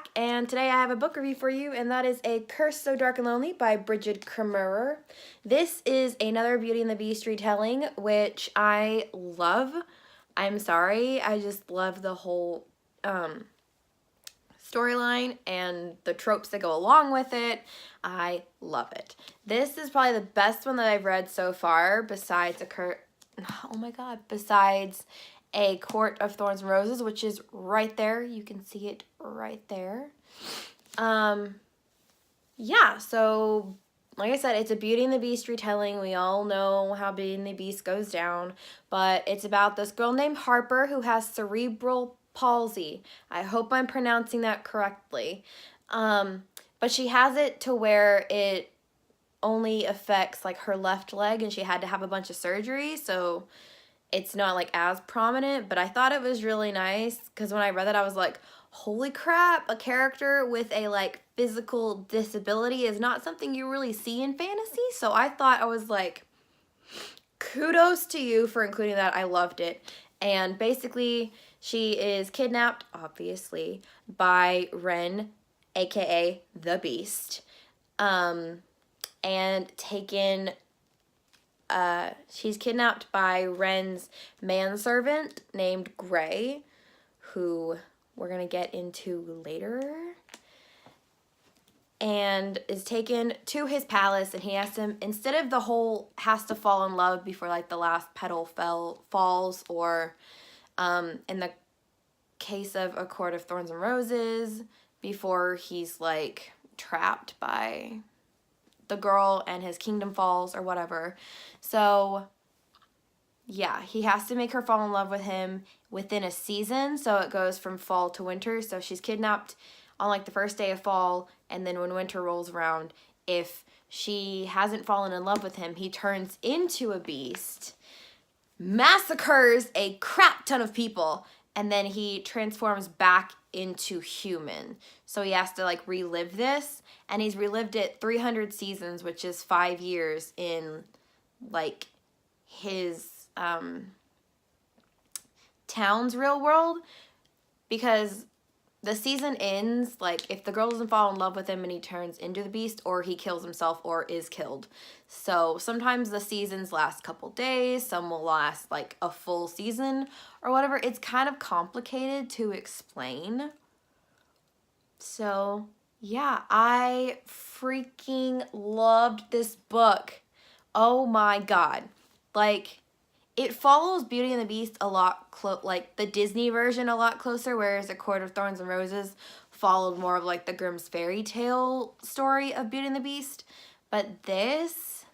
back, and today I have a book review for you, and that is A Curse So Dark and Lonely by Brigid Kemmerer. This is another Beauty and the Beast retelling, which I love. I'm sorry, I just love the whole storyline and the tropes that go along with it. I love it. This is probably the best one that I've read so far, besides besides A Court of Thorns and Roses, which is right there. You can see it right there. Yeah, so like I said, it's a Beauty and the Beast retelling. We all know how Beauty and the Beast goes down, but it's about this girl named Harper who has cerebral palsy. I hope I'm pronouncing that correctly. But she has it to where it only affects like her left leg, and she had to have a bunch of surgery, so it's not like as prominent. But I thought it was really nice because when I read that, I was like, holy crap, a character with a like physical disability is not something you really see in fantasy. So I thought, I was like, kudos to you for including that. I loved it. And basically she is kidnapped, obviously, by Ren, aka the Beast, and taken. She's kidnapped by Ren's manservant named Gray, who we're going to get into later, and is taken to his palace, and he has to, instead of the whole has to fall in love before like the last petal falls, or in the case of A Court of Thorns and Roses, before he's like trapped by the girl and his kingdom falls or whatever. So yeah, he has to make her fall in love with him within a season, so it goes from fall to winter. So she's kidnapped on like the first day of fall, and then when winter rolls around, if she hasn't fallen in love with him, he turns into a beast, massacres a crap ton of people, and then he transforms back into human. So he has to like relive this, and he's relived it 300 seasons, which is 5 years in like his town's real world, because the season ends like if the girl doesn't fall in love with him and he turns into the beast, or he kills himself or is killed. So sometimes the seasons last a couple days, some will last like a full season or whatever. It's kind of complicated to explain. So yeah, I freaking loved this book. Oh my god. Like, it follows Beauty and the Beast a lot like the Disney version a lot closer, whereas A Court of Thorns and Roses followed more of like the Grimm's fairy tale story of Beauty and the Beast. But this,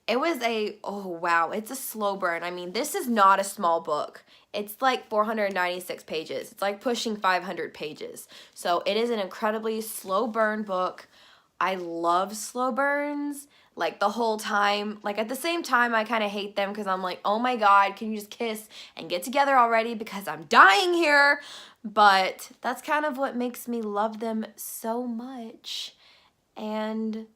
it was oh wow, it's a slow burn. I mean, this is not a small book. It's like 496 pages. It's like pushing 500 pages. So it is an incredibly slow burn book. I love slow burns. Like the whole time, like at the same time, I kind of hate them because I'm like, oh my god, can you just kiss and get together already because I'm dying here? But that's kind of what makes me love them so much. And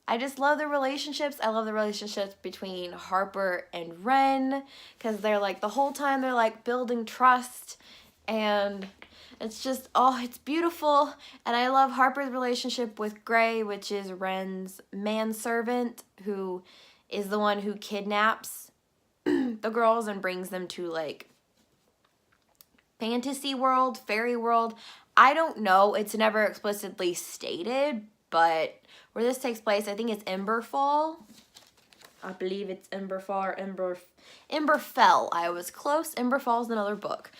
I just love the relationships. I love the relationships between Harper and Ren, because they're like the whole time they're like building trust, and it's just, oh, it's beautiful. And I love Harper's relationship with Gray, which is Ren's manservant, who is the one who kidnaps the girls and brings them to like fantasy world, fairy world. I don't know. It's never explicitly stated, but where this takes place, I think it's Emberfall. I believe it's Emberfall or Emberfell. I was close. Emberfall's another book,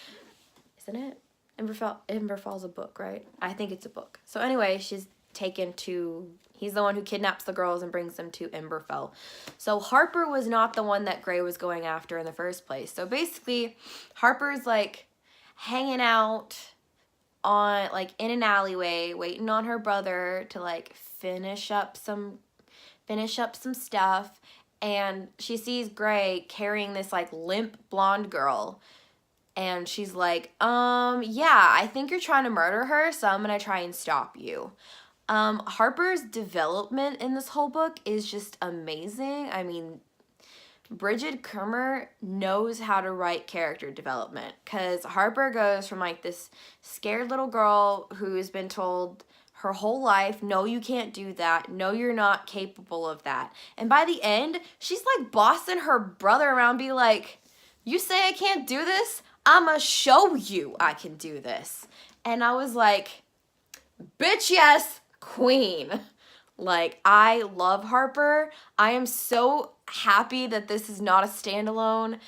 isn't it? Emberfall's a book, right? I think it's a book. So anyway, she's taken to, he's the one who kidnaps the girls and brings them to Emberfell. So Harper was not the one that Gray was going after in the first place. So basically, Harper's like hanging out on like in an alleyway waiting on her brother to like finish up some stuff, and she sees Gray carrying this like limp blonde girl. And she's like, yeah, I think you're trying to murder her, so I'm gonna try and stop you. Harper's development in this whole book is just amazing. I mean, Bridget Kermer knows how to write character development, because Harper goes from like this scared little girl who's been told her whole life, no, you can't do that, no, you're not capable of that, and by the end she's like bossing her brother around, be like, you say I can't do this, I'ma show you I can do this. And I was like, bitch, yes, queen. Like, I love Harper. I am so happy that this is not a standalone.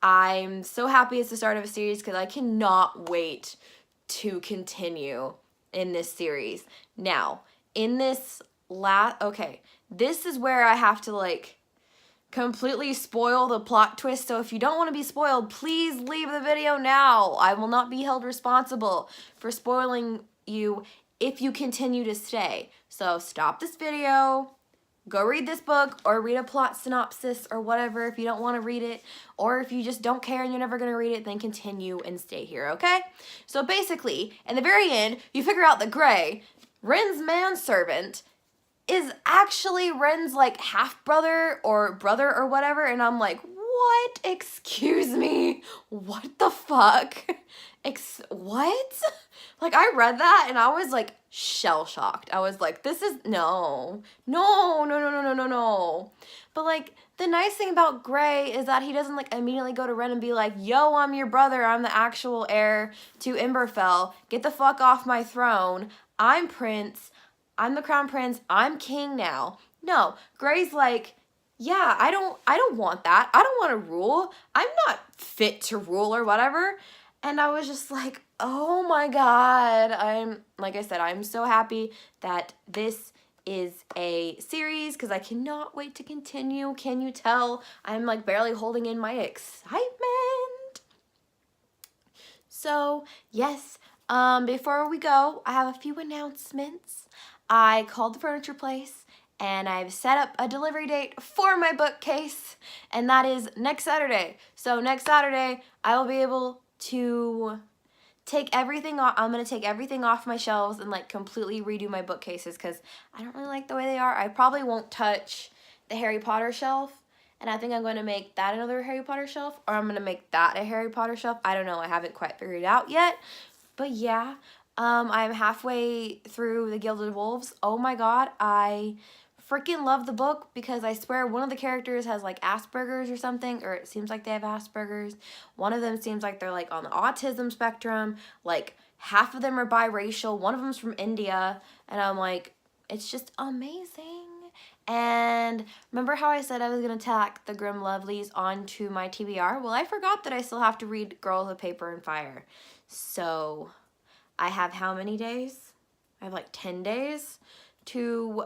I'm so happy it's the start of a series, because I cannot wait to continue in this series. Now, in this okay, this is where I have to like completely spoil the plot twist, so if you don't want to be spoiled, please leave the video now. I will not be held responsible for spoiling you if you continue to stay. So stop this video, go read this book, or read a plot synopsis or whatever if you don't want to read it, or if you just don't care and you're never going to read it, then continue and stay here, okay? So basically, in the very end, you figure out that Gray, Ren's manservant, is actually Ren's like half-brother or brother or whatever, and I'm like, what? Excuse me? What the fuck? What? Like, I read that and I was like shell-shocked. I was like, this is, no. But like, the nice thing about Gray is that he doesn't like immediately go to Ren and be like, yo, I'm your brother, I'm the actual heir to Emberfell, get the fuck off my throne, I'm Prince, I'm the crown prince, I'm king now. No, Gray's like, yeah, I don't want that. I don't want to rule. I'm not fit to rule or whatever. And I was just like, oh my God. Like I said, I'm so happy that this is a series, because I cannot wait to continue. Can you tell? I'm like barely holding in my excitement. So, yes, before we go, I have a few announcements. I called the furniture place and I've set up a delivery date for my bookcase, and that is next Saturday. So next Saturday, I will be able to take everything off. I'm going to take everything off my shelves and like completely redo my bookcases, because I don't really like the way they are. I probably won't touch the Harry Potter shelf, and I think I'm going to make that another Harry Potter shelf, or I'm going to make that a Harry Potter shelf. I don't know. I haven't quite figured it out yet. But yeah, I'm halfway through The Gilded Wolves. Oh my God, I freaking love the book, because I swear one of the characters has like Asperger's or something, or it seems like they have Asperger's. One of them seems like they're like on the autism spectrum. Like half of them are biracial. One of them's from India. And I'm like, it's just amazing. And remember how I said I was going to tack the Grim Lovelies onto my TBR? Well, I forgot that I still have to read Girls of Paper and Fire. So I have how many days? I have like 10 days to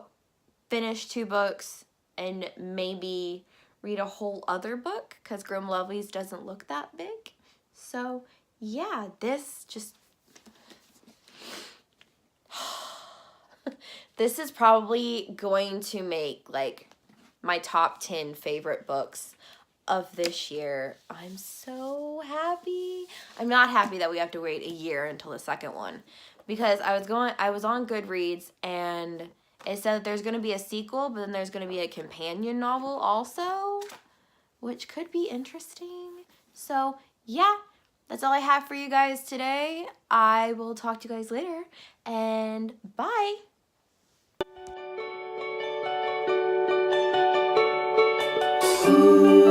finish 2 books and maybe read a whole other book, because Grim Lovelies doesn't look that big. So yeah, this just this is probably going to make like my top 10 favorite books of this year. I'm so happy. I'm not happy that we have to wait a year until the second one, because I was on Goodreads and it said that there's going to be a sequel, but then there's going to be a companion novel also, which could be interesting. So yeah, that's all I have for you guys today. I will talk to you guys later, and bye. Ooh.